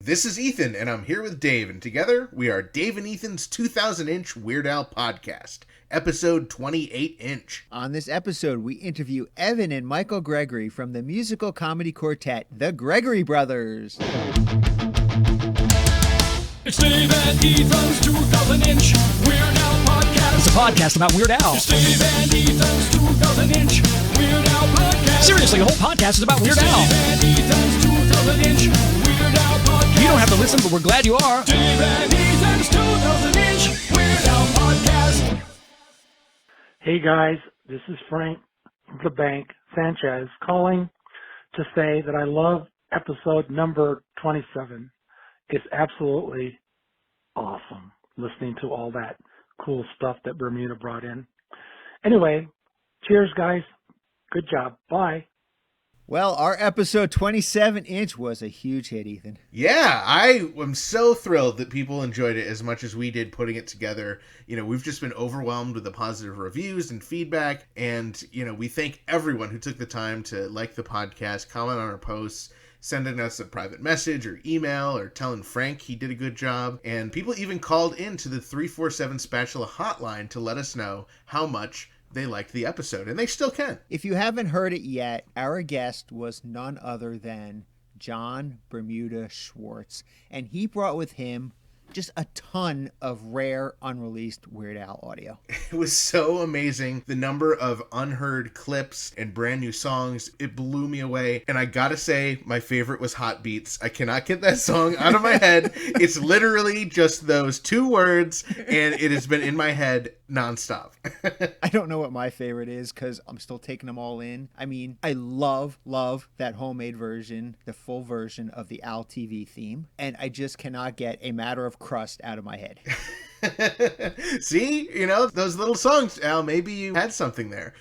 This is Ethan, and I'm here with Dave, and together we are Dave and Ethan's 2000-inch Weird Al podcast, episode 28-inch. On this episode, we interview Evan and Michael Gregory from the musical comedy quartet, the Gregory Brothers. It's Dave and Ethan's 2000-inch Weird Al podcast. It's a podcast about Weird Al. It's Dave and Ethan's 2000-inch Weird Al podcast. Seriously, the whole podcast is about Weird Al. Dave and Ethan's 2000-inch Weird Al podcast. You don't have to listen, but we're glad you are. Dave and Ethan's 2000-inch Weird Al podcast. Hey guys, this is Frank the Bank Sanchez calling to say that I love episode number 27. It's absolutely awesome listening to all that cool stuff that Bermuda brought in. Anyway, cheers guys. Good job. Bye. Well, our episode 27-inch was a huge hit, Ethan. Yeah, I am so thrilled that people enjoyed it as much as we did putting it together. You know, we've just been overwhelmed with the positive reviews and feedback, and, you know, we thank everyone who took the time to like the podcast, comment on our posts, sending us a private message or email or telling Frank he did a good job. And people even called into the 347 Spatula hotline to let us know how much they liked the episode, and they still can. If you haven't heard it yet, our guest was none other than John Bermuda Schwartz, and he brought with him just a ton of rare, unreleased Weird Al audio. It was so amazing. The number of unheard clips and brand new songs, it blew me away. And I gotta say, my favorite was Hot Beats. I cannot get that song out of my head. It's literally just those two words, and it has been in my head nonstop. I don't know what my favorite is because I'm still taking them all in. I mean, I love that homemade version, the full version of the Al TV theme, and I just cannot get A Matter of Crust out of my head. See, you know, those little songs, Al, maybe you had something there.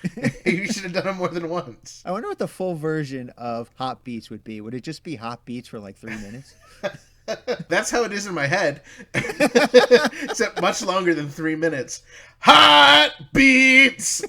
You should have done them more than once. I wonder what the full version of Hot Beats would be. Would it just be Hot Beats for like 3 minutes? That's how it is in my head. Except much longer than 3 minutes. Hot Beats!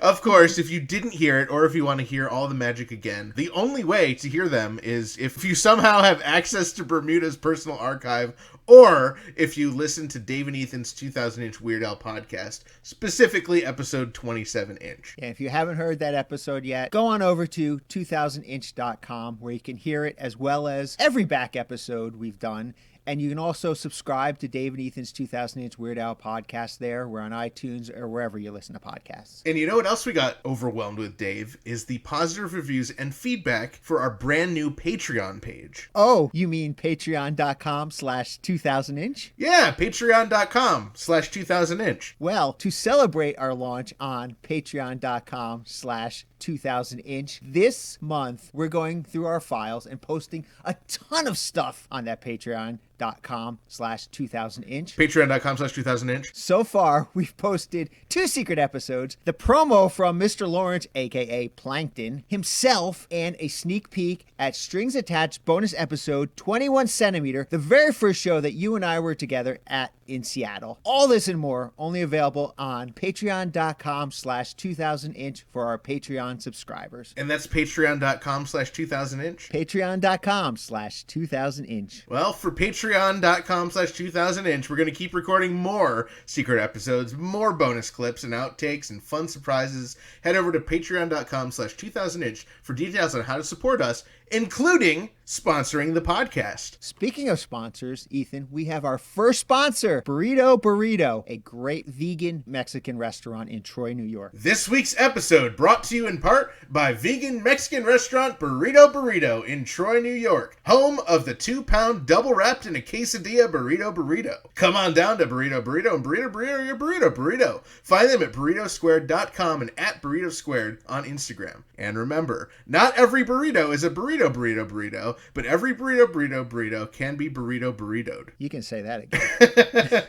Of course, if you didn't hear it, or if you want to hear all the magic again, the only way to hear them is if you somehow have access to Bermuda's personal archive, or if you listen to Dave and Ethan's 2000-inch Weird Al podcast, specifically episode 27-inch. Yeah, if you haven't heard that episode yet, go on over to 2000inch.com where you can hear it as well as every back episode we've done. And you can also subscribe to Dave and Ethan's 2000-inch Weird Al podcast there. We're on iTunes or wherever you listen to podcasts. And you know what else we got overwhelmed with, Dave, is the positive reviews and feedback for our brand new Patreon page. Oh, you mean patreon.com/2000inch? Yeah, patreon.com/2000inch. Well, to celebrate our launch on patreon.com/2000inch, this month we're going through our files and posting a ton of stuff on that patreon.com/2000inch. Patreon.com/2000inch. So far, we've posted 2 secret episodes, the promo from Mr. Lawrence, aka Plankton, himself, and a sneak peek at Strings Attached bonus episode 21 Centimeter, the very first show that you and I were together at in Seattle. All this and more only available on patreon.com/2000inch for our Patreon subscribers. And that's patreon.com/2000inch. Patreon.com/2000inch. Well, for patreon.com/2000inch, we're going to keep recording more secret episodes, more bonus clips and outtakes and fun surprises. Head over to patreon.com/2000inch for details on how to support us, including sponsoring the podcast. Speaking of sponsors, Ethan, we have our first sponsor, Burrito, a great vegan Mexican restaurant in Troy, New York. This week's episode brought to you in part by vegan Mexican restaurant Burrito in Troy, New York, home of the 2-pound double wrapped in a quesadilla burrito. Come on down to Burrito and burrito your burrito. Find them at burritosquared.com and at burritosquared on Instagram. And remember, not every burrito is a burrito, but every burrito can be burritoed. You can say that again.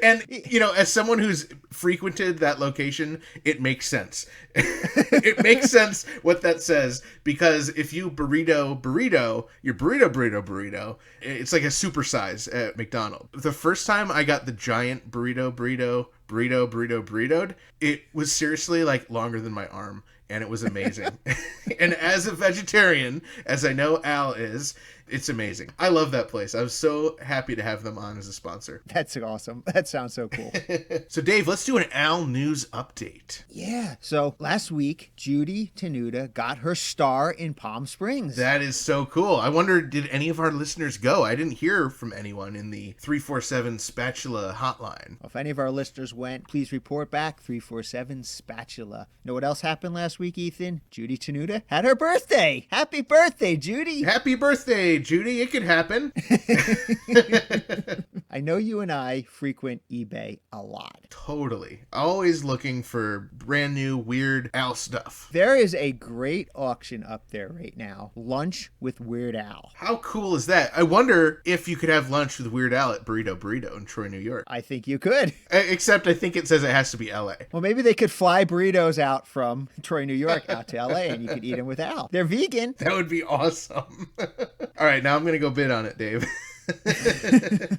And, you know, as someone who's frequented that location, it makes sense. It makes sense what that says, because if you burrito your burrito, it's like a supersize at McDonald's. The first time I got the giant burritoed, it was seriously like longer than my arm. and it was amazing. And as a vegetarian, as I know Al is, it's amazing. I love that place. I was so happy to have them on as a sponsor. That's awesome. That sounds so cool. So Dave, let's do an Al news update. Yeah. So last week, Judy Tenuta got her star in Palm Springs. That is so cool. I wonder, did any of our listeners go? I didn't hear from anyone in the 347 Spatula hotline. If any of our listeners went, please report back. 347 Spatula. Know what else happened last week, Ethan? Judy Tenuta had her birthday. Happy birthday, Judy. Happy birthday, Judy. It could happen. I know you and I frequent eBay a lot. Totally. Always looking for brand new, weird Al stuff. There is a great auction up there right now. Lunch with Weird Al. How cool is that? I wonder if you could have lunch with Weird Al at Burrito in Troy, New York. I think you could. Except I think it says it has to be LA. Well, maybe they could fly burritos out from Troy, New York out to LA and you could eat them with Al. They're vegan. That would be awesome. All right, now I'm going to go bid on it, Dave.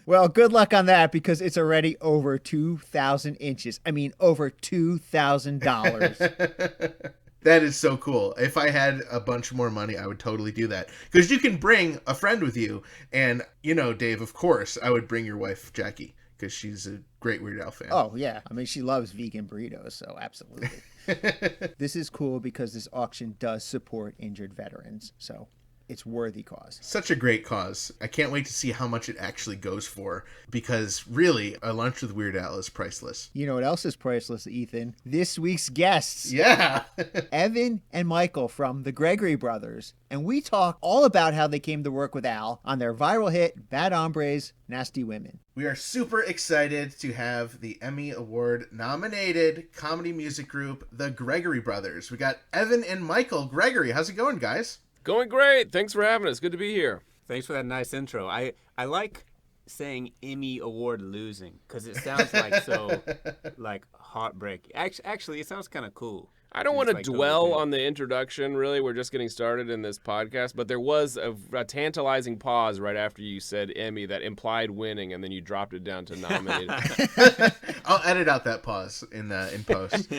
Well, good luck on that because it's already over 2,000 inches. I mean, over $2,000. That is so cool. If I had a bunch more money, I would totally do that. Because you can bring a friend with you. And, you know, Dave, of course, I would bring your wife, Jackie, because she's a great Weird Al fan. Oh, yeah. I mean, she loves vegan burritos, so absolutely. This is cool because this auction does support injured veterans. So it's worthy cause. Such a great cause. I can't wait to see how much it actually goes for, because really, a lunch with Weird Al is priceless. You know what else is priceless, Ethan? This week's guests. Yeah. Evan and Michael from the Gregory Brothers. And we talk all about how they came to work with Al on their viral hit, Bad Hombres, Nasty Women. We are super excited to have the Emmy Award nominated comedy music group, the Gregory Brothers. We got Evan and Michael. Gregory, how's it going, guys? Going great. Thanks for having us. Good to be here. Thanks for that nice intro. I like saying Emmy Award losing because it sounds like so like heartbreaking. Actually, it sounds kind of cool. I don't want to dwell on the introduction, really. We're just getting started in this podcast, but there was a tantalizing pause right after you said Emmy that implied winning, and then you dropped it down to nominated. I'll edit out that pause in post.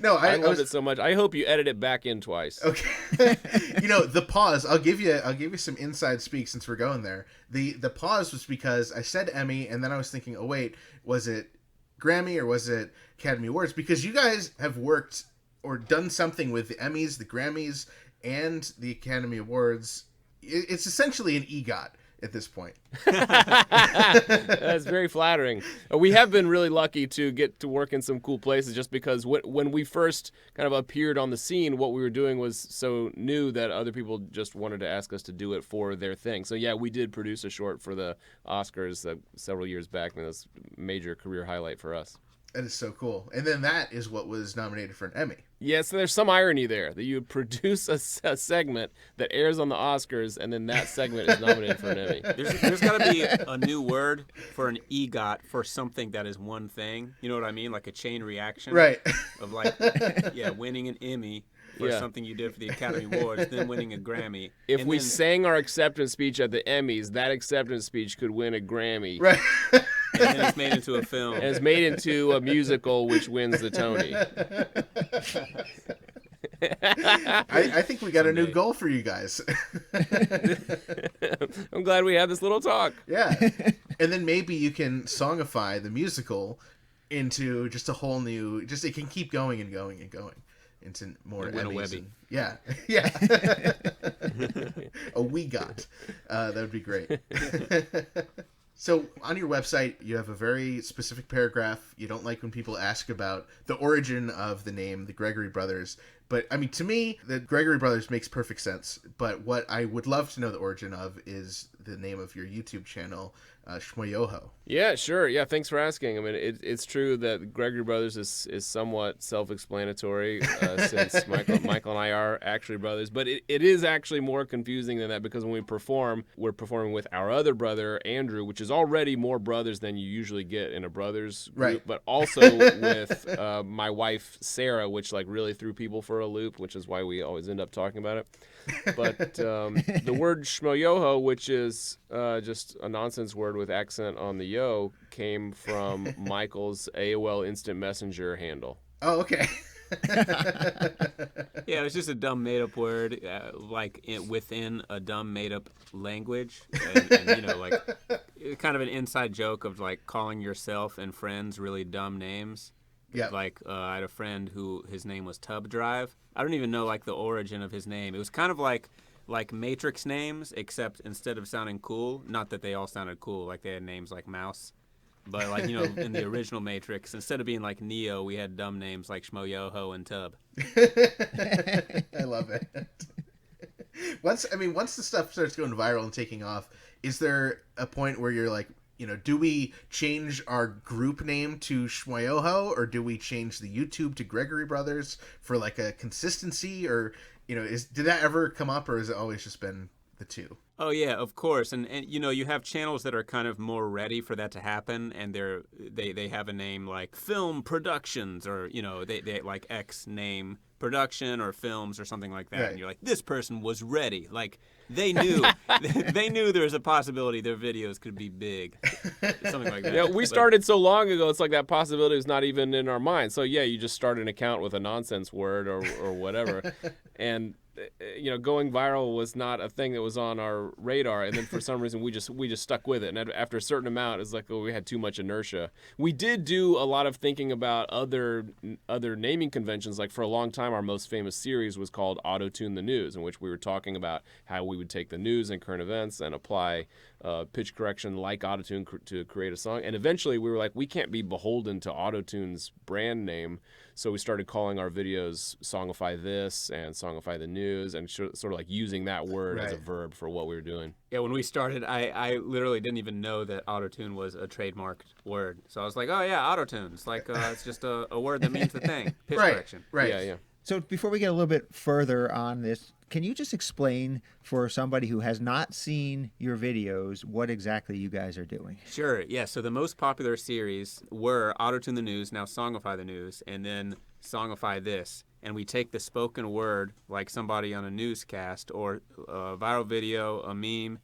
No, I loved it so much. I hope you edit it back in twice. Okay. You know, the pause, I'll give you some inside speak since we're going there. The pause was because I said Emmy, and then I was thinking, oh wait, was it Grammy or was it Academy Awards? Because you guys have worked or done something with the Emmys, the Grammys, and the Academy Awards. It's essentially an EGOT at this point. That's very flattering. We have been really lucky to get to work in some cool places just because when we first kind of appeared on the scene, what we were doing was so new that other people just wanted to ask us to do it for their thing. So yeah, we did produce a short for the Oscars several years back, and that's a major career highlight for us. That is so cool. And then that is what was nominated for an Emmy. Yeah, so there's some irony there that you produce a segment that airs on the Oscars, and then that segment is nominated for an Emmy. There's got to be a new word for an EGOT for something that is one thing. You know what I mean? Like a chain reaction. Right. Of like, yeah, winning an Emmy for something you did for the Academy Awards, then winning a Grammy. If we sang our acceptance speech at the Emmys, that acceptance speech could win a Grammy. Right. And then it's made into a film. And it's made into a musical, which wins the Tony. I think we got a new goal for you guys. I'm glad we had this little talk. Yeah. And then maybe you can songify the musical into just a whole new, it can keep going and going and going into more Emmys. Yeah. Yeah. A WeGot. That would be great. So on your website, you have a very specific paragraph. You don't like when people ask about the origin of the name, the Gregory Brothers. But, I mean, to me, the Gregory Brothers makes perfect sense. But what I would love to know the origin of is the name of your YouTube channel, Shmoyoho. Yeah, sure. Yeah, thanks for asking. I mean, it's true that Gregory Brothers is somewhat self-explanatory since Michael and I are actually brothers. But it is actually more confusing than that because when we perform, we're performing with our other brother, Andrew, which is already more brothers than you usually get in a brothers group. Right. But also with my wife, Sarah, which like really threw people for a loop, which is why we always end up talking about it. But the word schmoyoho, which is just a nonsense word with accent on the yo, came from Michael's AOL Instant Messenger handle. Oh, okay. Yeah, it was just a dumb made-up word, within a dumb made-up language, and like kind of an inside joke of like calling yourself and friends really dumb names. Yeah. Like I had a friend who his name was Tub Drive. I don't even know like the origin of his name. It was kind of like Matrix names, except instead of sounding cool, not that they all sounded cool, like they had names like Mouse. But, like, in the original Matrix, instead of being like Neo, we had dumb names like Schmoyoho and Tub. I love it. Once the stuff starts going viral and taking off, is there a point where you're like, do we change our group name to Schmoyoho, or do we change the YouTube to Gregory Brothers for, like, a consistency? Or, did that ever come up, or has it always just been the two? Oh yeah, of course, and you have channels that are kind of more ready for that to happen, and they have a name like Film Productions, or they like X name production or films or something like that, right. And you're like, this person was ready, like they knew there was a possibility their videos could be big, something like that. Yeah, we started so long ago, it's like that possibility is not even in our mind. So yeah, you just start an account with a nonsense word or whatever, and going viral was not a thing that was on our radar, and then for some reason we just stuck with it. And after a certain amount, it's like, we had too much inertia. We did do a lot of thinking about other naming conventions. Like for a long time, our most famous series was called Auto-Tune the News, in which we were talking about how we would take the news and current events and apply pitch correction like Auto-Tune to create a song. And eventually we were like, we can't be beholden to Auto-Tune's brand name. So we started calling our videos Songify This and Songify the News, and sort of like using that word as a verb for what we were doing. Yeah, when we started, I literally didn't even know that auto-tune was a trademarked word. So I was like, oh yeah, auto-tune. It's like, it's just a word that means the thing. Pitch correction. Right. Yeah. So before we get a little bit further on this, can you just explain for somebody who has not seen your videos what exactly you guys are doing? Sure, yeah. So the most popular series were Auto-Tune the News, now Songify the News, and then Songify This. And we take the spoken word, like somebody on a newscast or a viral video, a meme,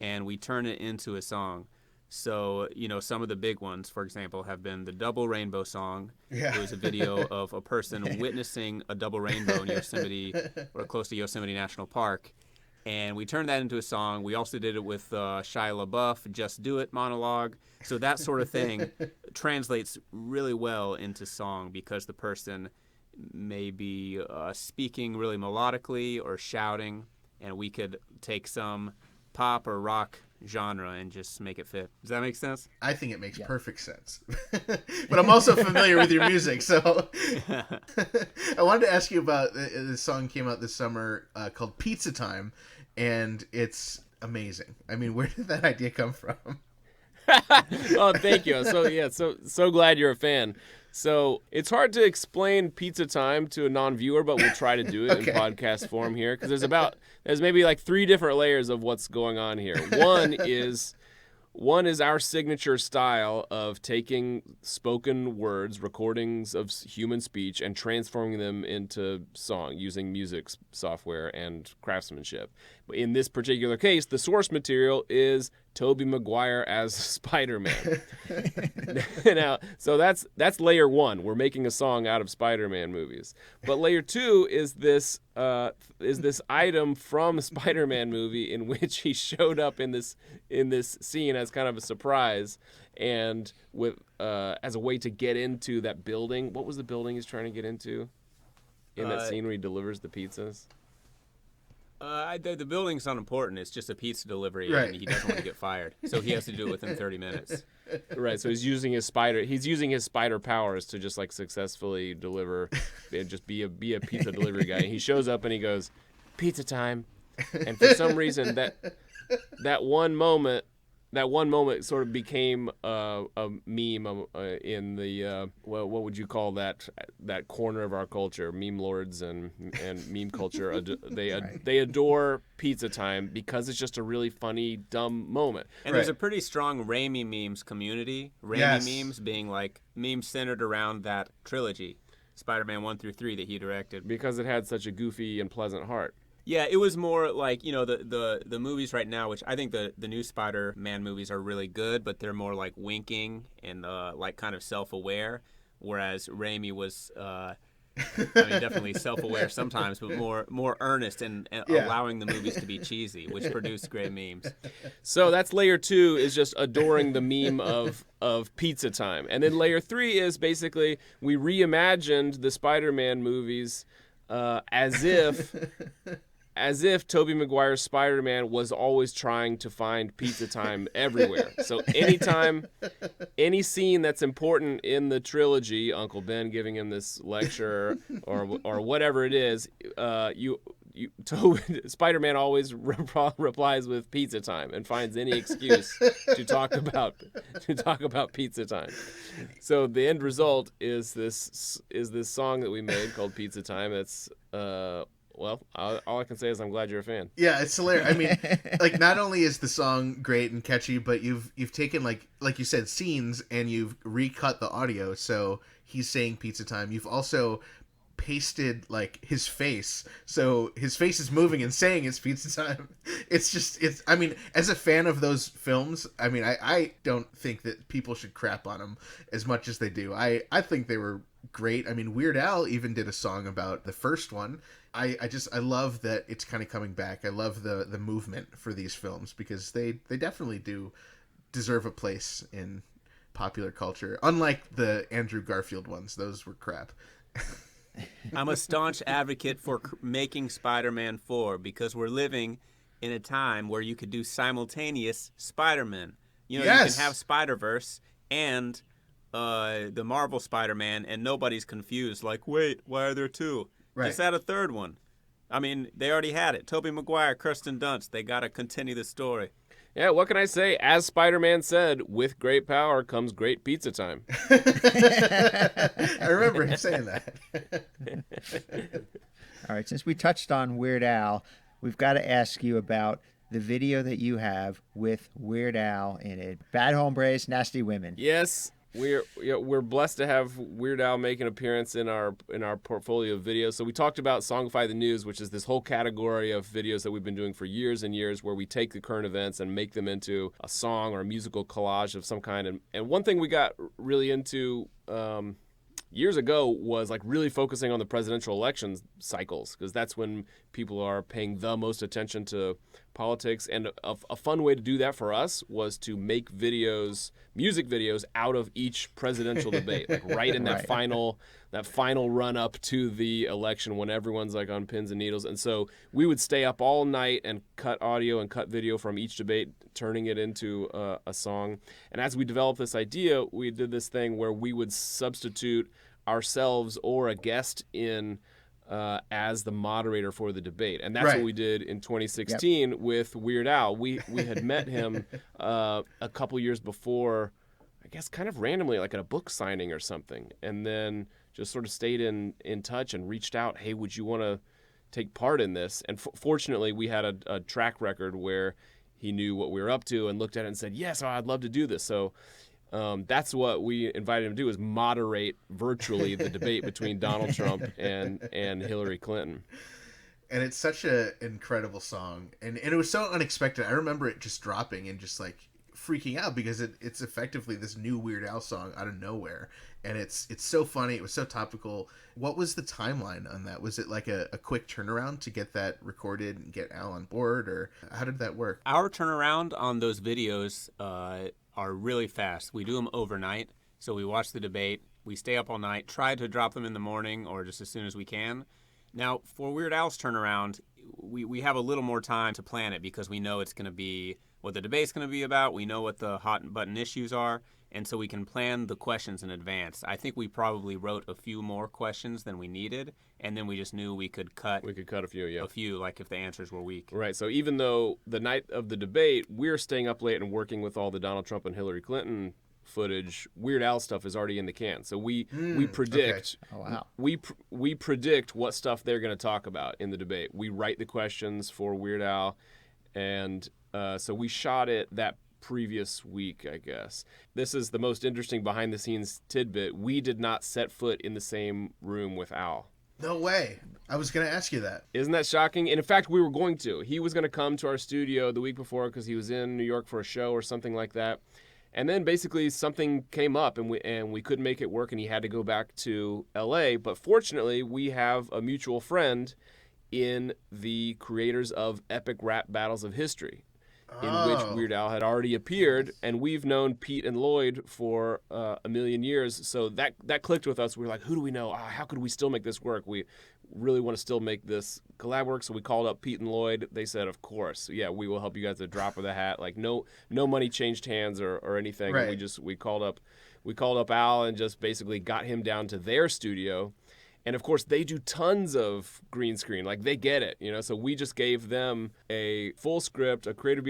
and we turn it into a song. So, some of the big ones, for example, have been the Double Rainbow Song. Yeah. It was a video of a person witnessing a double rainbow in Yosemite, or close to Yosemite National Park. And we turned that into a song. We also did it with Shia LaBeouf, Just Do It monologue. So that sort of thing translates really well into song, because the person may be speaking really melodically or shouting, and we could take some pop or rock genre and just make it fit. Does that make sense? I think it makes perfect sense. But I'm also familiar with your music, so I wanted to ask you about this song came out this summer called Pizza Time, and it's amazing. I mean, where did that idea come from? Oh, thank you. So glad you're a fan. So it's hard to explain Pizza Time to a non-viewer, but we'll try to do it in podcast form here, because there's maybe like 3 different layers of what's going on here. One is our signature style of taking spoken words, recordings of human speech, and transforming them into song using music software and craftsmanship. In this particular case, the source material is Tobey Maguire as Spider-Man. Now, so that's layer 1. We're making a song out of Spider-Man movies. But layer 2 is this item from a Spider-Man movie in which he showed up in this scene as kind of a surprise, and with as a way to get into that building. What was the building he's trying to get into in that scene where he delivers the pizzas? The building's not important. It's just a pizza delivery, right. And he doesn't want to get fired, so he has to do it within 30 minutes. Right. So he's using his spider powers to just like successfully deliver, and just be a pizza delivery guy. And he shows up and he goes, "Pizza time," and for some reason that one moment sort of became a meme in the what would you call that corner of our culture? Meme lords and meme culture. They adore Pizza Time because it's just a really funny, dumb moment. And there's a pretty strong Raimi memes community. Raimi memes being like memes centered around that trilogy. Spider-Man 1 through 3 that he directed. Because it had such a goofy and pleasant heart. Yeah, it was more like, the movies right now, which I think the new Spider-Man movies are really good, but they're more like winking and like kind of self-aware, whereas Raimi was, definitely self-aware sometimes, but more earnest and allowing the movies to be cheesy, which produced great memes. So that's layer 2 is just adoring the meme of pizza time. And then layer 3 is basically we reimagined the Spider-Man movies as if Tobey Maguire's Spider-Man was always trying to find pizza time everywhere. So anytime, any scene that's important in the trilogy, Uncle Ben giving him this lecture or whatever it is, Spider-Man always replies with pizza time and finds any excuse to talk about pizza time. So the end result is this song that we made called Pizza Time. It's well, all I can say is I'm glad you're a fan. Yeah, it's hilarious. I mean, like, not only is the song great and catchy, but you've taken like you said, scenes, and you've recut the audio. So he's saying pizza time. You've also pasted like his face, so his face is moving and saying it's pizza time. It's I mean, as a fan of those films, I mean, I don't think that people should crap on them as much as they do. I think they were great. I mean, Weird Al even did a song about the first one. I love that it's kind of coming back. I love the movement for these films because they definitely do deserve a place in popular culture, unlike the Andrew Garfield ones. Those were crap. I'm a staunch advocate for making Spider-Man 4 because we're living in a time where you could do simultaneous Spider-Man. You can have Spider-Verse and the Marvel Spider-Man, and nobody's confused. Like, wait, why are there two? Right. Just add a third one. I mean, they already had it. Tobey Maguire, Kirsten Dunst. They got to continue the story. Yeah, what can I say? As Spider-Man said, with great power comes great pizza time. I remember him saying that. All right, since we touched on Weird Al, we've got to ask you about the video that you have with Weird Al in it. Bad Hombres, Nasty Women. Yes, we're blessed to have Weird Al make an appearance in our portfolio of videos. So we talked about Songify the News, which is this whole category of videos that we've been doing for years and years, where we take the current events and make them into a song or a musical collage of some kind. And one thing we got really into years ago was like really focusing on the presidential election cycles, because that's when people are paying the most attention to politics. And a fun way to do that for us was to make music videos out of each presidential debate, like right in that final run up to the election when everyone's like on pins and needles. And so we would stay up all night and cut audio and cut video from each debate, turning it into a song. And as we developed this idea, we did this thing where we would substitute ourselves or a guest in as the moderator for the debate. And that's what we did in 2016 with Weird Al. We had met him a couple years before, I guess kind of randomly, like at a book signing or something, and then just sort of stayed in touch and reached out, hey, would you want to take part in this? And fortunately, we had a track record where he knew what we were up to and looked at it and said, yes, I'd love to do this. So that's what we invited him to do, is moderate virtually the debate between Donald Trump and Hillary Clinton. And it's such an incredible song. And it was so unexpected. I remember it just dropping and just like freaking out because it's effectively this new Weird Al song out of nowhere. And it's so funny. It was so topical. What was the timeline on that? Was it like a quick turnaround to get that recorded and get Al on board, or how did that work? Our turnaround on those videos are really fast. We do them overnight. So we watch the debate, we stay up all night, try to drop them in the morning or just as soon as we can. Now, for Weird Al's turnaround, we have a little more time to plan it because we know it's going to be what the debate's going to be about. We know what the hot button issues are, and so we can plan the questions in advance. I think we probably wrote a few more questions than we needed, and then we just knew we could cut a few, a few, like if the answers were weak. Right, so even though the night of the debate, we're staying up late and working with all the Donald Trump and Hillary Clinton footage, Weird Al stuff is already in the can. So we predict we predict what stuff they're going to talk about in the debate. We write the questions for Weird Al, and so we shot it that previous week, I guess. This is the most interesting behind-the-scenes tidbit. We did not set foot in the same room with Al. No way. I was going to ask you that. Isn't that shocking? And in fact, we were going to. He was going to come to our studio the week before because he was in New York for a show or something like that. And then basically something came up and we couldn't make it work and he had to go back to LA. But fortunately, we have a mutual friend in the creators of Epic Rap Battles of History, in which Weird Al had already appeared, and we've known Pete and Lloyd for a million years, so that clicked with us. We were like, who do we know? How could we still make this work? We really want to still make this collab work, so we called up Pete and Lloyd. They said, of course, yeah, we will help you guys at a drop of the hat. Like, no money changed hands or anything. Right. We called up Al and just basically got him down to their studio. And of course, they do tons of green screen. Like, they get it, So we just gave them a full script, a creative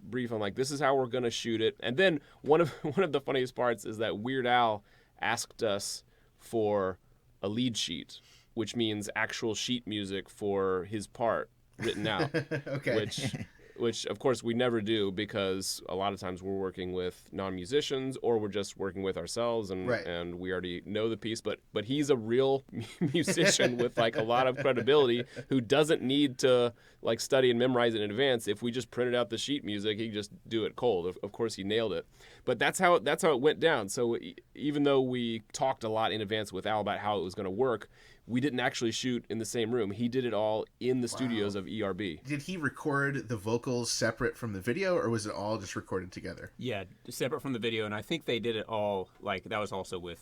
brief on like, this is how we're gonna shoot it. And then one of the funniest parts is that Weird Al asked us for a lead sheet, which means actual sheet music for his part written out. Okay. Which of course we never do because a lot of times we're working with non-musicians or we're just working with ourselves and we already know the piece. But he's a real musician with like a lot of credibility who doesn't need to like study and memorize it in advance. If we just printed out the sheet music, he could just do it cold. Of course he nailed it. But that's how it went down. So even though we talked a lot in advance with Al about how it was going to work, we didn't actually shoot in the same room. He did it all in the studios of ERB. Did he record the vocals separate from the video, or was it all just recorded together? Yeah, separate from the video, and I think they did it all, like, that was also with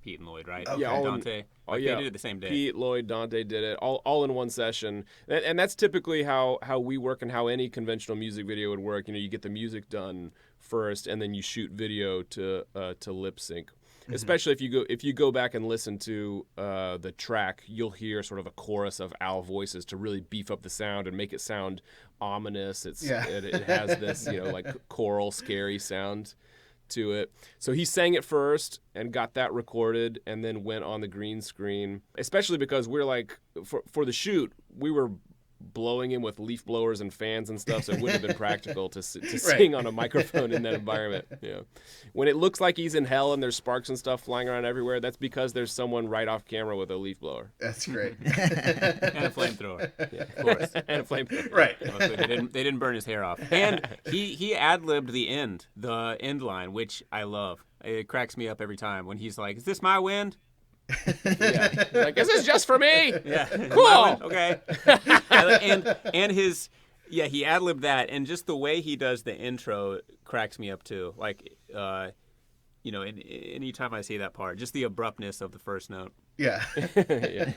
Pete and Lloyd, right? Okay. Yeah, and Dante. They did it the same day. Pete, Lloyd, Dante did it all in one session. And that's typically how we work and how any conventional music video would work. You get the music done first, and then you shoot video to lip sync. Mm-hmm. Especially if you go back and listen to the track, you'll hear sort of a chorus of Al voices to really beef up the sound and make it sound ominous. It has this like choral, scary sound to it. So he sang it first and got that recorded, and then went on the green screen. Especially because we're like for the shoot, we were blowing him with leaf blowers and fans and stuff, so it wouldn't have been practical to sing on a microphone in that environment. Yeah. When it looks like he's in hell and there's sparks and stuff flying around everywhere, that's because there's someone right off camera with a leaf blower. That's great. And a flamethrower. Yeah, of course. And a flamethrower. Right. They didn't burn his hair off. And he ad-libbed the end line, which I love. It cracks me up every time when he's like, "Is this my wind?" Yeah. Like, this is just for me. Yeah. Cool. Okay. and his, he ad-libbed that, and just the way he does the intro cracks me up too. Like, any time I see that part, just the abruptness of the first note. Yeah. Yeah.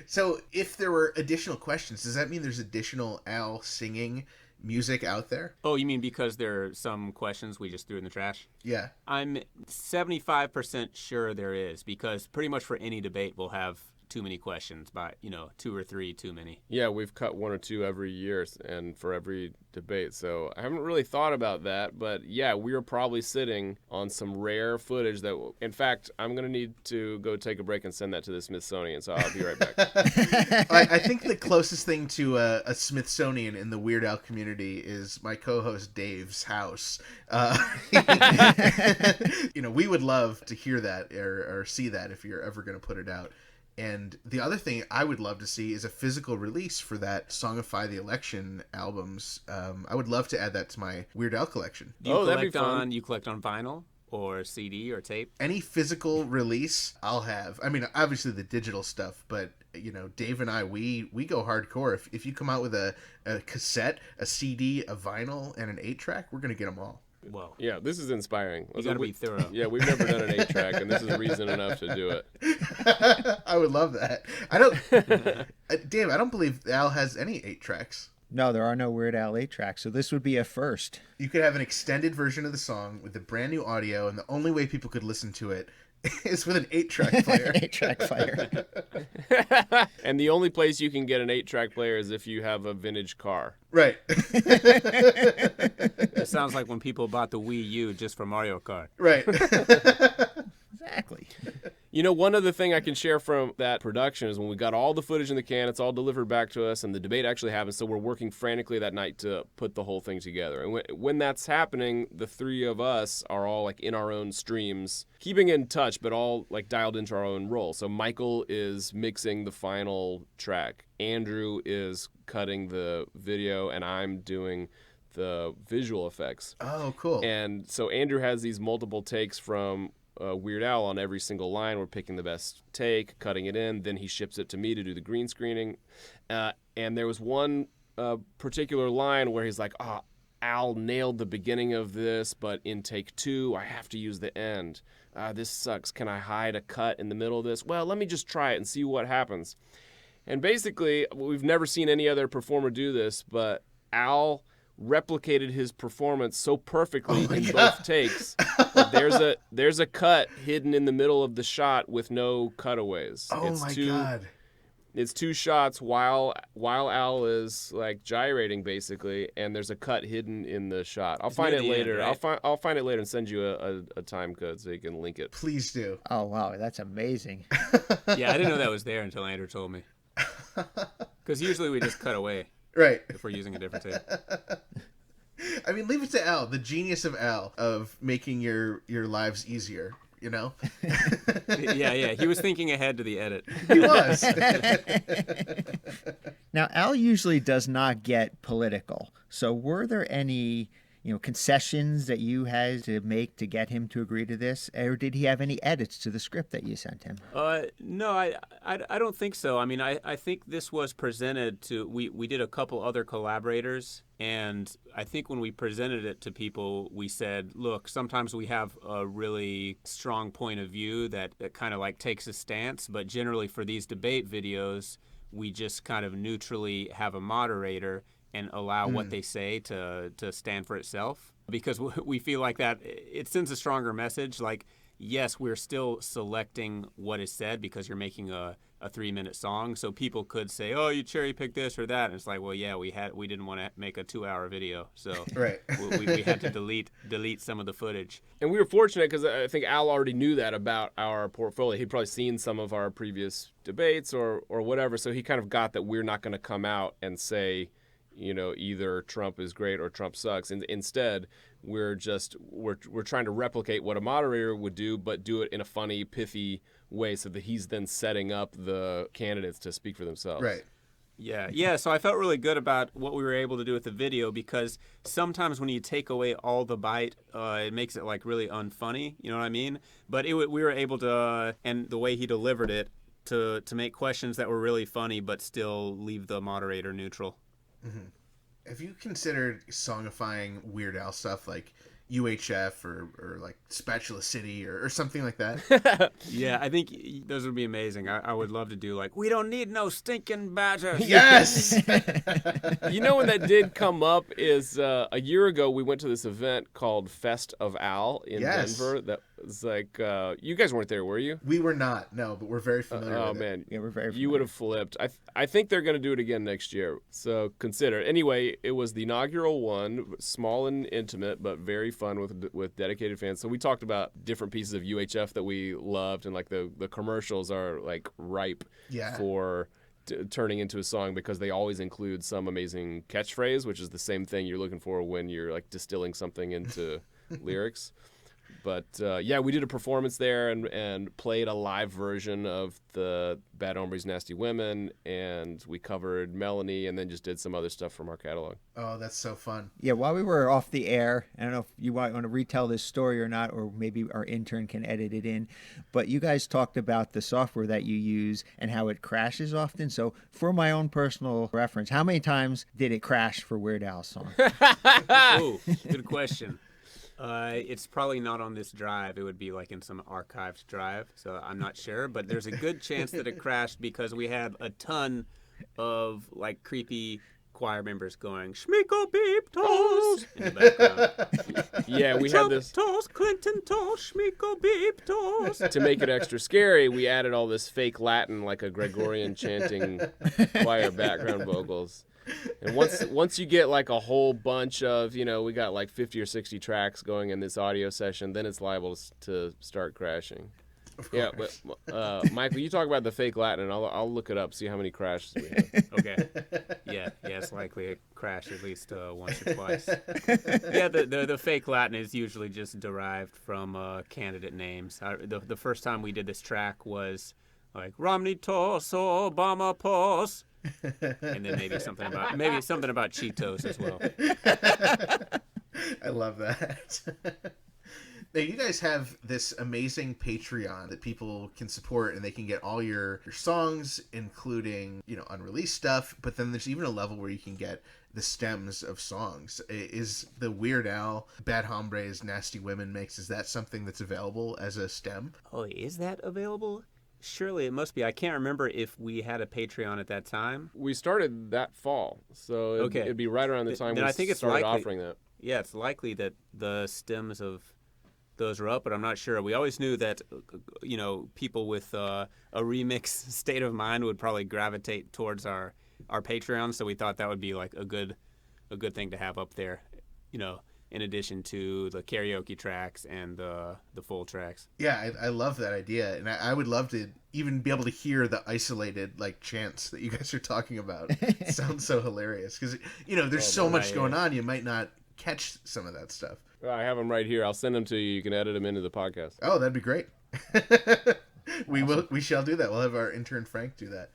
So if there were additional questions, does that mean there's additional Al singing music out there? Oh, you mean because there are some questions we just threw in the trash? Yeah. I'm 75% sure there is, because pretty much for any debate we'll have too many questions, by 2 or 3 too many. Yeah, we've cut 1 or 2 every year and for every debate. So I haven't really thought about that, but yeah, we are probably sitting on some rare footage that, in fact, I'm going to need to go take a break and send that to the Smithsonian, so I'll be right back. I think the closest thing to a Smithsonian in the Weird Al community is my co-host Dave's house. We would love to hear that or see that if you're ever going to put it out. And the other thing I would love to see is a physical release for that Songify the Election albums. I would love to add that to my Weird Al collection. Do you that'd be fun. You collect on vinyl or CD or tape? Any physical release, I'll have. I mean, obviously the digital stuff, but Dave and I, we go hardcore. If you come out with a cassette, a CD, a vinyl, and an 8-track, we're gonna get them all. Whoa. Yeah, this is inspiring. You gotta be thorough. Yeah, we've never done an 8-track, and this is reason enough to do it. I would love that. Dave, I don't believe Al has any 8-tracks. No, there are no Weird Al 8-tracks, so this would be a first. You could have an extended version of the song with the brand new audio, and the only way people could listen to it is with an 8-track player. 8-track player. And the only place you can get an 8-track player is if you have a vintage car. Right. It sounds like when people bought the Wii U just for Mario Kart. Right. Exactly. You know, one other thing I can share from that production is when we got all the footage in the can, it's all delivered back to us, and the debate actually happened, so we're working frantically that night to put the whole thing together. And when that's happening, the three of us are all, like, in our own streams, keeping in touch, but all, like, dialed into our own role. So Michael is mixing the final track. Andrew is cutting the video, and I'm doing the visual effects. Oh, cool. And so Andrew has these multiple takes from Weird Al on every single line. We're picking the best take, cutting it in. Then he ships it to me to do the green screening. And there was one particular line where he's like, Al nailed the beginning of this, but in take 2, I have to use the end. This sucks. Can I hide a cut in the middle of this? Well, let me just try it and see what happens. And basically, we've never seen any other performer do this, but Al replicated his performance so perfectly in both takes that there's a cut hidden in the middle of the shot with no cutaways. God. It's 2 shots while Al is like gyrating basically, and there's a cut hidden in the shot. I'll find it later. End, right? I'll find it later and send you a time code so you can link it. Please do. Oh, wow, that's amazing. Yeah, I didn't know that was there until Andrew told me. Because usually we just cut away Right. if we're using a different tape. I mean, leave it to Al, the genius of Al, of making your lives easier, you know? Yeah. He was thinking ahead to the edit. He was. Now, Al usually does not get political. So were there any, concessions that you had to make to get him to agree to this? Or did he have any edits to the script that you sent him? No, I don't think so. I mean, I think this was presented to, we did a couple other collaborators, and I think when we presented it to people, we said, look, sometimes we have a really strong point of view that kind of like takes a stance, but generally for these debate videos, we just kind of neutrally have a moderator and allow what they say to stand for itself, because we feel like that it sends a stronger message. Like, yes, we're still selecting what is said because you're making a 3-minute song, so people could say, oh, you cherry picked this or that, and it's like, well, yeah, we didn't want to make a 2-hour video, so Right. we had to delete some of the footage. And we were fortunate because I think Al already knew that about our portfolio. He'd probably seen some of our previous debates or whatever, so he kind of got that we're not going to come out and say, either Trump is great or Trump sucks. And instead, we're trying to replicate what a moderator would do, but do it in a funny, pithy way so that he's then setting up the candidates to speak for themselves. Right. Yeah. So I felt really good about what we were able to do with the video, because sometimes when you take away all the bite, it makes it like really unfunny. You know what I mean? But we were able to, and the way he delivered it, to make questions that were really funny, but still leave the moderator neutral. Mm-hmm. Have you considered songifying Weird Al stuff like UHF or like Spatula City or something like that? Yeah, I think those would be amazing. I would love to do like, we don't need no stinking badgers. Yes! When that did come up is a year ago we went to this event called Fest of Al in Denver. That was like, you guys weren't there, were you? We were not, no, but we're very familiar with it. Man. Yeah, we're very familiar. You would have flipped. I think they're going to do it again next year, so consider it. Anyway, it was the inaugural one, small and intimate, but very fun with dedicated fans. So we talked about different pieces of UHF that we loved, and like the commercials are like ripe for turning into a song because they always include some amazing catchphrase, which is the same thing you're looking for when you're like distilling something into lyrics. But we did a performance there and played a live version of the Bad Hombres, Nasty Women, and we covered Melanie and then just did some other stuff from our catalog. Oh, that's so fun. Yeah, while we were off the air, I don't know if you want to retell this story or not, or maybe our intern can edit it in, but you guys talked about the software that you use and how it crashes often. So for my own personal reference, how many times did it crash for Weird Al's song? Ooh, good question. It's probably not on this drive. It would be like in some archived drive, so I'm not sure. But there's a good chance that it crashed because we had a ton of like creepy choir members going "Schmeeko beep toes" in the background. Yeah, we Trump had this toes, Clinton toes, Schmeeko beep toes. to make it extra scary. We added all this fake Latin, like a Gregorian chanting choir background vocals. And once you get like a whole bunch of, we got like 50 or 60 tracks going in this audio session, then it's liable to start crashing. Yeah, but Michael, you talk about the fake Latin, and I'll look it up, see how many crashes we have. Okay. Yeah, it's likely a crash at least once or twice. Yeah, the fake Latin is usually just derived from candidate names. The first time we did this track was like Romney Toss, Obama Pos, and then maybe something about Cheetos as well. I love that. Now, you guys have this amazing Patreon that people can support, and they can get all your songs, including, unreleased stuff, but then there's even a level where you can get the stems of songs. Is the Weird Al Bad Hombres Nasty Women mix, is that something that's available as a stem? Oh, is that available? Surely it must be. I can't remember if we had a Patreon at that time. We started that fall, so it'd be right around the time then we I think it's started likely, offering that. Yeah, it's likely that the stems of those are up, but I'm not sure. We always knew that, people with a remix state of mind would probably gravitate towards our Patreon, so we thought that would be like a good thing to have up there, in addition to the karaoke tracks and the full tracks. Yeah, I love that idea, and I would love to even be able to hear the isolated chants that you guys are talking about. It sounds so hilarious because there's so much going on, you might not catch some of that stuff. I have them right here. I'll send them to you. You can edit them into the podcast. Oh, that'd be great. We shall do that. We'll have our intern Frank do that.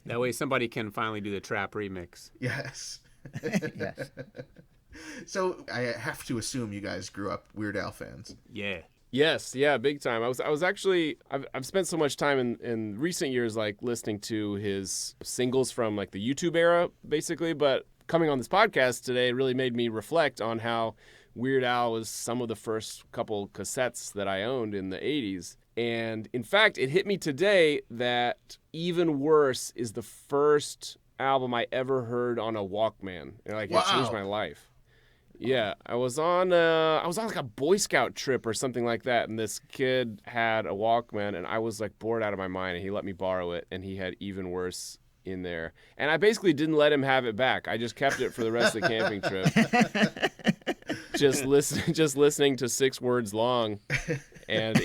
That way somebody can finally do the trap remix. Yes. Yes. So I have to assume you guys grew up Weird Al fans. Yeah. Yes, yeah, big time. I was actually I've spent so much time in recent years listening to his singles from the YouTube era, basically, but coming on this podcast today really made me reflect on how Weird Al was some of the first couple cassettes that I owned in the 80s. And in fact, it hit me today that Even Worse is the first album I ever heard on a Walkman. Wow. It changed my life. Yeah, I was on a Boy Scout trip or something like that, and this kid had a Walkman, and I was bored out of my mind, and he let me borrow it, and he had Even Worse in there, and I basically didn't let him have it back. I just kept it for the rest of the camping trip. just listening to 6 words long, and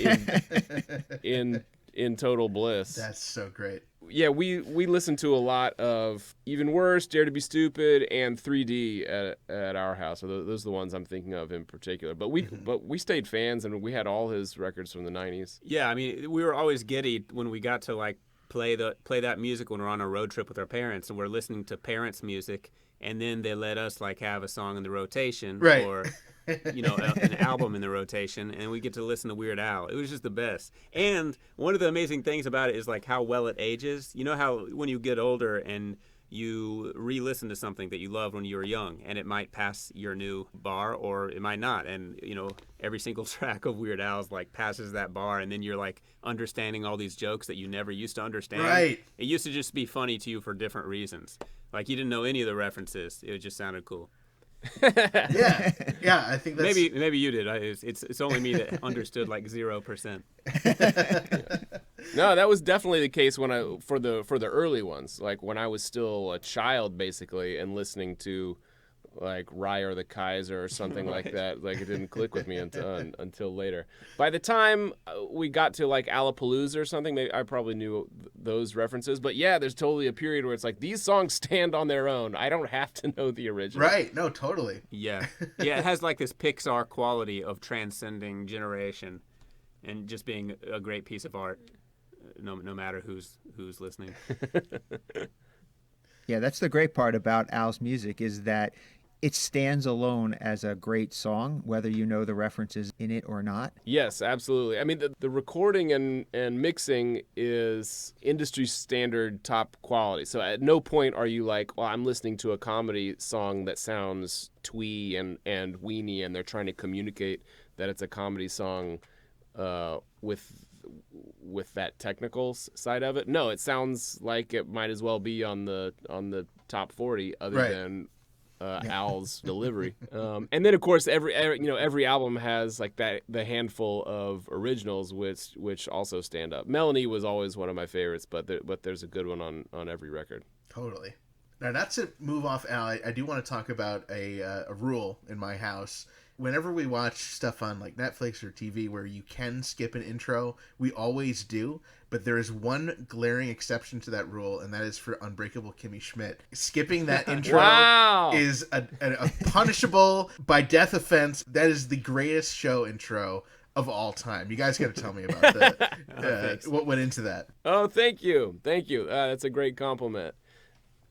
in total bliss. That's so great. Yeah, we listened to a lot of Even Worse, Dare to Be Stupid, and 3D at our house. So those are the ones I'm thinking of in particular. But we stayed fans, and we had all his records from the 90s. Yeah, I mean, we were always giddy when we got to play that music when we're on a road trip with our parents, and we're listening to parents' music, and then they let us have a song in the rotation, right, or an album in the rotation, and we get to listen to Weird Al. It was just the best. And one of the amazing things about it is how well it ages. You know how when you get older and you re-listen to something that you loved when you were young, and it might pass your new bar or it might not, and every single track of Weird Al's passes that bar, and then you're understanding all these jokes that you never used to understand. Right. It used to just be funny to you for different reasons. You didn't know any of the references. It just sounded cool. Yeah, I think that's... Maybe you did. It's only me that understood 0%. No, that was definitely the case for the early ones, when I was still a child basically, and listening to Rye the Kaiser or something like that. It didn't click with me until later. By the time we got to Alapalooza or something, maybe I probably knew those references. But yeah, there's totally a period where it's these songs stand on their own. I don't have to know the original. Right. No, totally. Yeah. Yeah, it has this Pixar quality of transcending generation and just being a great piece of art, no matter who's listening. Yeah, that's the great part about Al's music, is that it stands alone as a great song, whether you know the references in it or not. Yes, absolutely. I mean, the recording and mixing is industry standard top quality. So at no point are you I'm listening to a comedy song that sounds twee and weenie, and they're trying to communicate that it's a comedy song with that technical side of it. No, it sounds like it might as well be on the top 40 other than Al's delivery. And then of course every album has the handful of originals which also stand up. Melanie was always one of my favorites, but there's a good one on every record. Totally. Now, not to move off Al, I do want to talk about a rule in my house. Whenever we watch stuff on like Netflix or TV where you can skip an intro, we always do. But there is one glaring exception to that rule, and that is for Unbreakable Kimmy Schmidt. Skipping that intro is a punishable by death offense. That is the greatest show intro of all time. You guys got to tell me about what went into that. Oh, thank you. That's a great compliment.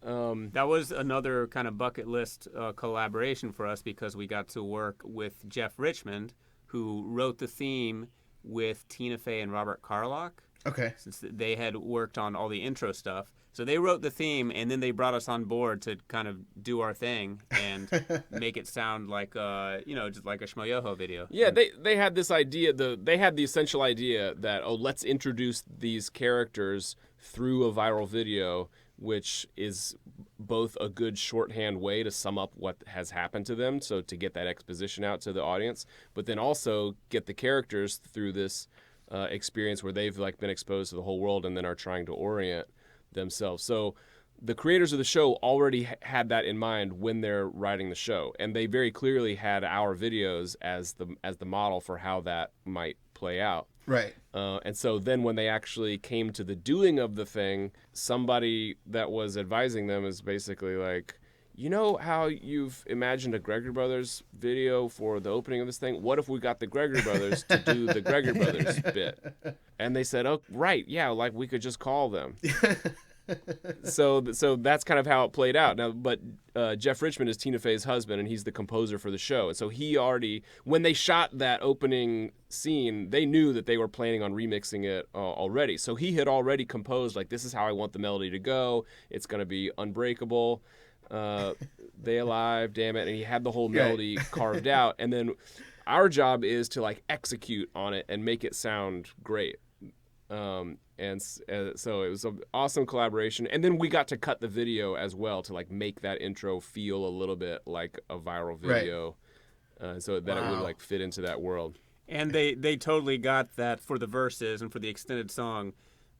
That was another kind of bucket list collaboration for us because we got to work with Jeff Richmond, who wrote the theme with Tina Fey and Robert Carlock. Okay. Since they had worked on all the intro stuff. So they wrote the theme, and then they brought us on board to kind of do our thing and make it sound like, just like a Shmoyoho video. Yeah, they had this idea. They had the essential idea that, let's introduce these characters through a viral video, which is both a good shorthand way to sum up what has happened to them, so to get that exposition out to the audience, but then also get the characters through this experience where they've like been exposed to the whole world and then are trying to orient themselves. So the creators of the show already had that in mind when they're writing the show, and they very clearly had our videos as the model for how that might play out. Right. And so then when they actually came to the doing of the thing, somebody that was advising them is basically like, you know how you've imagined a Gregory Brothers video for the opening of this thing? What if we got the Gregory Brothers to do the Gregory Brothers bit? And they said, oh, right, yeah, like we could just call them. So that's kind of how it played out. Now, but Jeff Richmond is Tina Fey's husband, and he's the composer for the show. And so he already, when they shot that opening scene, they knew that they were planning on remixing it already. So he had already composed, like, this is how I want the melody to go. It's going to be Unbreakable, They Alive, Damn It. And he had the whole melody carved out. And then our job is to, like, execute on it and make it sound great. So it was an awesome collaboration. And then we got to cut the video as well to like make that intro feel a little bit like a viral video, so that it would like fit into that world. And they totally got that for the verses and for the extended song,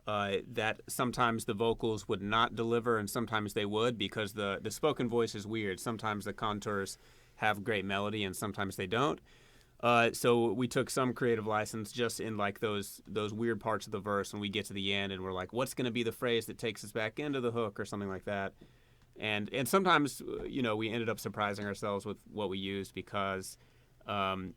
that sometimes the vocals would not deliver and sometimes they would, because the spoken voice is weird. Sometimes the contours have great melody and sometimes they don't. So we took some creative license just in like those weird parts of the verse when we get to the end and we're like, what's going to be the phrase that takes us back into the hook or something like that. And sometimes, we ended up surprising ourselves with what we used because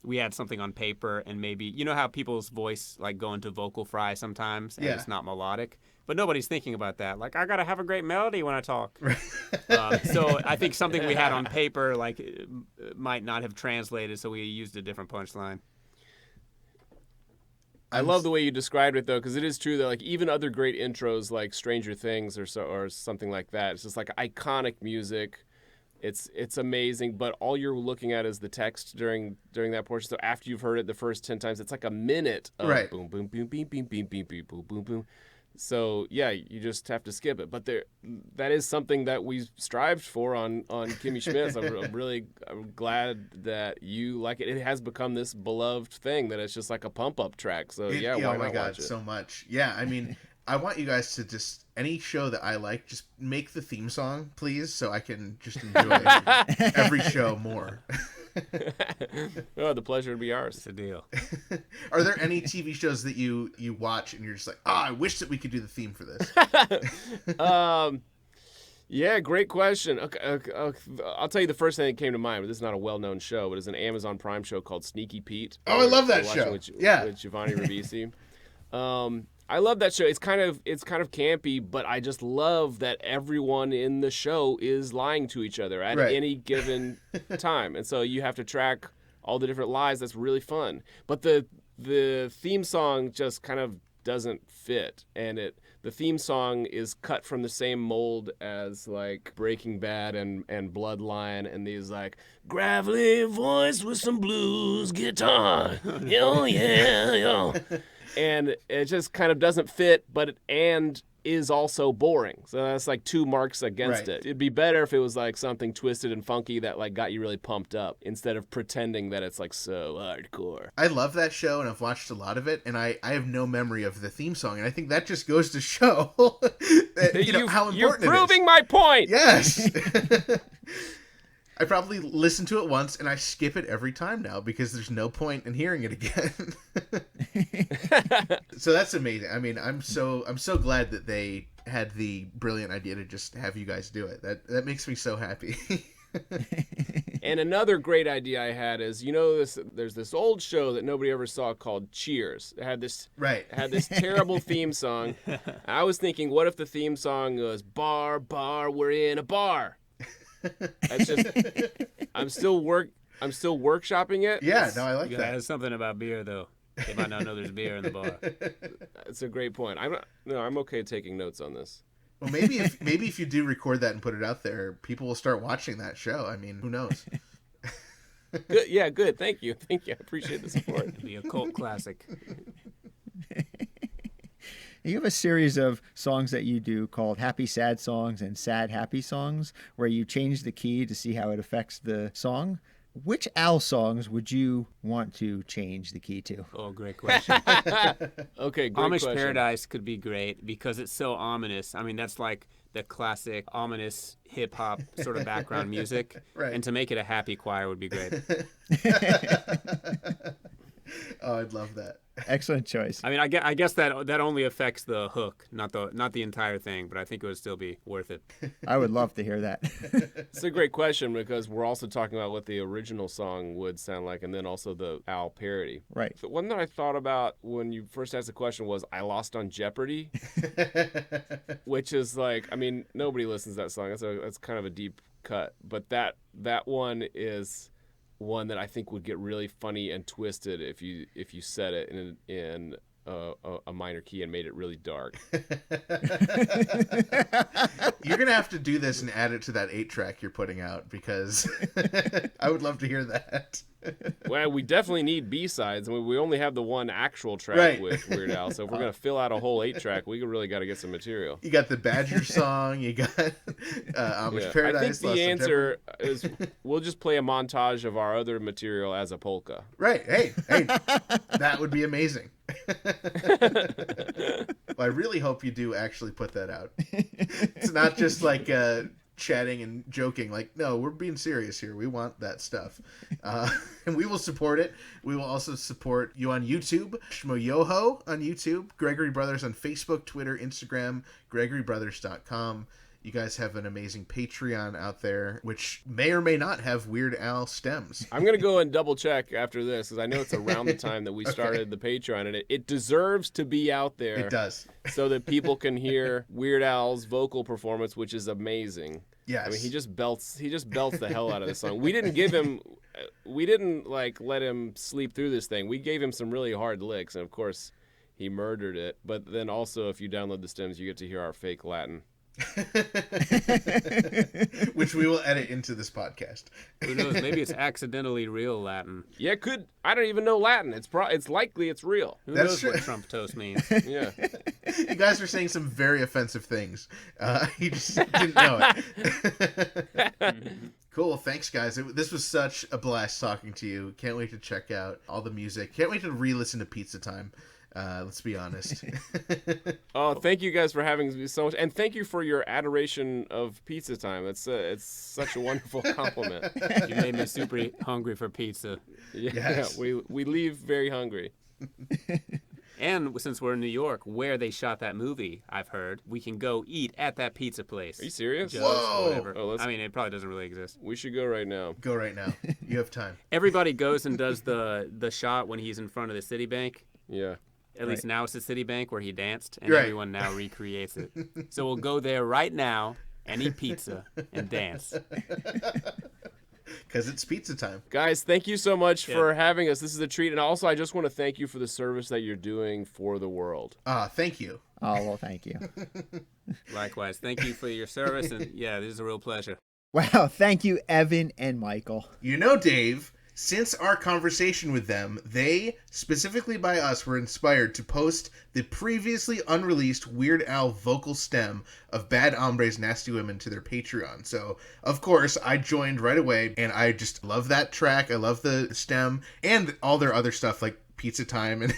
we had something on paper and maybe, how people's voice like go into vocal fry sometimes and it's not melodic. But nobody's thinking about that. Like, I got to have a great melody when I talk. So I think something we had on paper like might not have translated, so we used a different punchline. I love the way you described it, though, because it is true that like even other great intros like Stranger Things or something like that, it's just like iconic music. It's amazing, but all you're looking at is the text during that portion. So after you've heard it the first 10 times, it's like a minute of boom, boom, boom, boom, boom, boom, boom, boom, boom, boom, boom. So yeah, you just have to skip it. But that is something that we strived for on Kimmy Schmidt. So I'm glad that you like it. It has become this beloved thing that it's just like a pump up track. So why not watch it? Oh my God, so much. Yeah, I mean, I want you guys to just, any show that I like, just make the theme song, please, so I can just enjoy every show more. Oh, the pleasure would be ours. It's a deal. Are there any TV shows that you watch and you're just like, I wish that we could do the theme for this? Yeah, great question. Okay, I'll tell you the first thing that came to mind, but this is not a well-known show, but it's an Amazon Prime show called Sneaky Pete. Oh, I love that show. With Giovanni Ribisi. I love that show. It's kind of campy, but I just love that everyone in the show is lying to each other at any given time, and so you have to track all the different lies. That's really fun. But the theme song just kind of doesn't fit, and the theme song is cut from the same mold as like Breaking Bad and Bloodline, and these like gravelly voice with some blues guitar, yo yeah yo. and it just kind of doesn't fit, but and is also boring. So that's like 2 marks against Right. it. It'd be better if it was like something twisted and funky that like got you really pumped up instead of pretending that it's like so hardcore. I love that show, and I've watched a lot of it, and I have no memory of the theme song, and I think that just goes to show that, how important You're it is. proving my point. Yes. I probably listen to it once, and I skip it every time now because there's no point in hearing it again. So that's amazing. I mean, I'm so glad that they had the brilliant idea to just have you guys do it. That makes me so happy. And another great idea I had is, there's this old show that nobody ever saw called Cheers. It had this terrible theme song. I was thinking, what if the theme song was bar, we're in a bar? That's just I'm still workshopping it. Yeah, no, I like You that. gotta add something about beer, though. They might not know there's beer in the bar. It's a great point. I'm okay taking notes on this. Well, maybe if you do record that and put it out there, people will start watching that show. I mean, who knows? Good. Yeah, good. Thank you. I appreciate the support. It'd be a cult classic. You have a series of songs that you do called Happy Sad Songs and Sad Happy Songs, where you change the key to see how it affects the song. Which Al songs would you want to change the key to? Oh, great question. Okay, great Amish question. Paradise could be great because it's so ominous. I mean, that's like the classic ominous hip-hop sort of background music. Right. And to make it a happy choir would be great. Oh, I'd love that. Excellent choice. I mean, I guess that only affects the hook, not the entire thing, but I think it would still be worth it. I would love to hear that. It's a great question because we're also talking about what the original song would sound like and then also the Al parody. Right. The one that I thought about when you first asked the question was I Lost on Jeopardy, which is like, I mean, nobody listens to that song. That's kind of a deep cut, but that one is one that I think would get really funny and twisted if you said it in a minor key and made it really dark. You're gonna have to do this and add it to that 8-track you're putting out because I would love to hear that. Well, we definitely need B-sides. I mean, we only have the one actual track Right. with Weird Al, so if we're gonna fill out a whole 8-track, we really got to get some material. You got the Badger song. You got Amish Paradise. I think the Lost on answer is we'll just play a montage of our other material as a polka. Right. Hey, that would be amazing. Well, I really hope you do actually put that out. It's not just like chatting and joking. Like, no, we're being serious here. We want that stuff. And we will support it. We will also support you on YouTube. Shmoyoho on YouTube. Gregory Brothers on Facebook, Twitter, Instagram, GregoryBrothers.com. You guys have an amazing Patreon out there, which may or may not have Weird Al stems. I'm going to go and double check after this because I know it's around the time that we started the Patreon, and it deserves to be out there. It does. So that people can hear Weird Al's vocal performance, which is amazing. Yes. I mean, he just belts the hell out of the song. We didn't like let him sleep through this thing. We gave him some really hard licks, and of course, he murdered it. But then also, if you download the stems, you get to hear our fake Latin. Which we will edit into this podcast. Who knows? Maybe it's accidentally real Latin. Yeah, I don't even know Latin. It's likely it's real. Who That's knows true. what Trump toast means? Yeah. You guys are saying some very offensive things. You just didn't know it. Cool. Thanks, guys. This was such a blast talking to you. Can't wait to check out all the music. Can't wait to re-listen to Pizza Time. Let's be honest. Oh, thank you guys for having me so much, and thank you for your adoration of Pizza Time. It's such a wonderful compliment. You made me super hungry for pizza. Yeah, Yes. we leave very hungry. And since we're in New York, where they shot that movie, I've heard, we can go eat at that pizza place. Are you serious? Joe's Whoa! or whatever. Oh, I mean, it probably doesn't really exist. We should go right now. Go right now. You have time. Everybody goes and does the shot when he's in front of the Citibank. Yeah. At least now it's the Citibank where he danced, and Right. everyone now recreates it. So we'll go there right now and eat pizza and dance. Because it's pizza time. Guys, thank you so much for having us. This is a treat. And also, I just want to thank you for the service that you're doing for the world. Thank you. Oh, well, thank you. Likewise. Thank you for your service, and yeah, this is a real pleasure. Wow, thank you, Evan and Michael. You know, Dave, since our conversation with them, they, specifically by us, were inspired to post the previously unreleased Weird Al vocal stem of Bad Hombres, Nasty Women to their Patreon. So, of course, I joined right away, and I just love that track. I love the stem, and all their other stuff, like Pizza Time and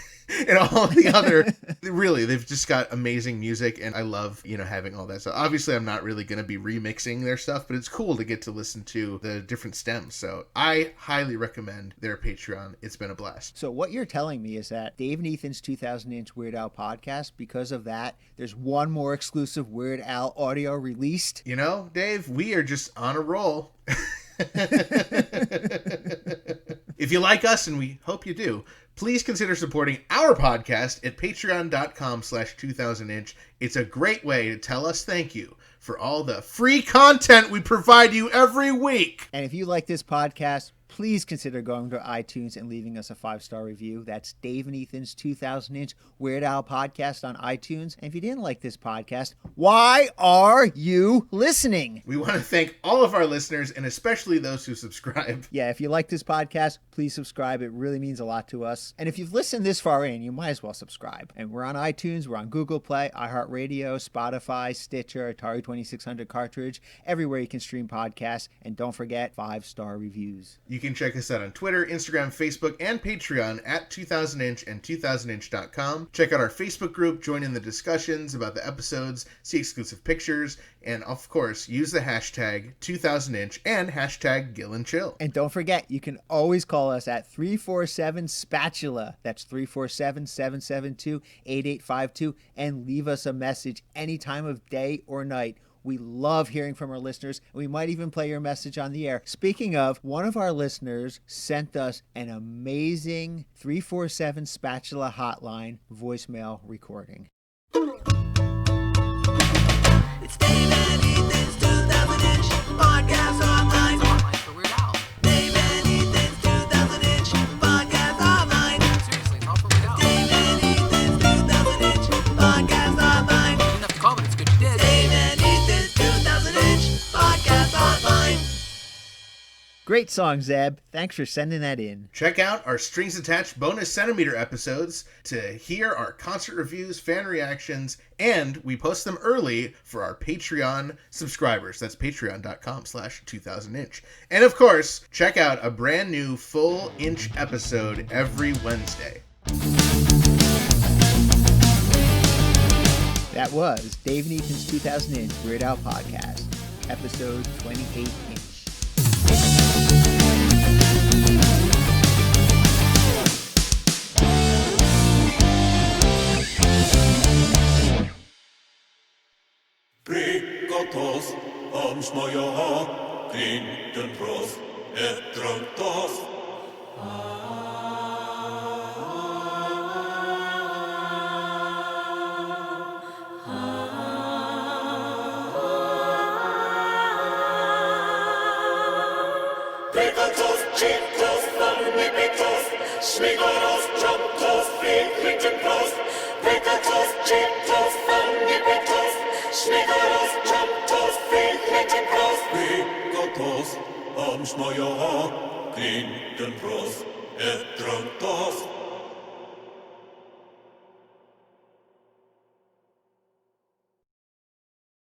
all the other, really, they've just got amazing music, and I love, having all that stuff. Obviously, I'm not really going to be remixing their stuff, but it's cool to get to listen to the different stems. So I highly recommend their Patreon. It's been a blast. So what you're telling me is that Dave and Ethan's 2000-inch Weird Al podcast, because of that, there's one more exclusive Weird Al audio released? Dave, we are just on a roll. If you like us, and we hope you do, please consider supporting our podcast at patreon.com/2000inch. It's a great way to tell us thank you for all the free content we provide you every week. And if you like this podcast, please consider going to iTunes and leaving us a 5-star review. That's Dave and Ethan's 2000-inch Weird Al podcast on iTunes. And if you didn't like this podcast, why are you listening? We want to thank all of our listeners, and especially those who subscribe. Yeah, if you like this podcast, please subscribe. It really means a lot to us. And if you've listened this far in, you might as well subscribe. And we're on iTunes, we're on Google Play, iHeartRadio, Spotify, Stitcher, Atari 2600 cartridge, everywhere you can stream podcasts. And don't forget 5-star reviews. You can check us out on Twitter, Instagram, Facebook, and Patreon at 2000inch and 2000inch.com. Check out our Facebook group, join in the discussions about the episodes, see exclusive pictures, and of course, use the hashtag 2000inch and hashtag GillandChill. And don't forget, you can always call us at 347-SPATULA. That's 347-772-8852, and leave us a message any time of day or night. We love hearing from our listeners. We might even play your message on the air. Speaking of, one of our listeners sent us an amazing 347-SPATULA hotline voicemail recording. It's Dave and Ethan's 2000-inch podcast online. For Weird Al. Dave and Ethan's 2000-inch podcast online. Seriously, it's all for Weird Al. Dave and Ethan's 2000-inch podcast online. You didn't have to call, but it's good you did. Dave and Ethan's 2000-inch podcast online. Great song, Zeb. Thanks for sending that in. Check out our Strings Attached bonus centimeter episodes to hear our concert reviews, fan reactions, and we post them early for our Patreon subscribers. That's patreon.com/2000inch. And of course, check out a brand new full inch episode every Wednesday. That was Dave and Ethan's 2000-inch Weird Al podcast, episode 28-inch. Prikotos, amsmaja, klinten pros, etrantos. Prikotos, chintos, formipitos, smigoros, tromtos, klinten pros. Prikotos, chintos, formipitos, smigoros, tromtos, klinten pros. Prikotos, amsmaja, klinten pros, etrantos.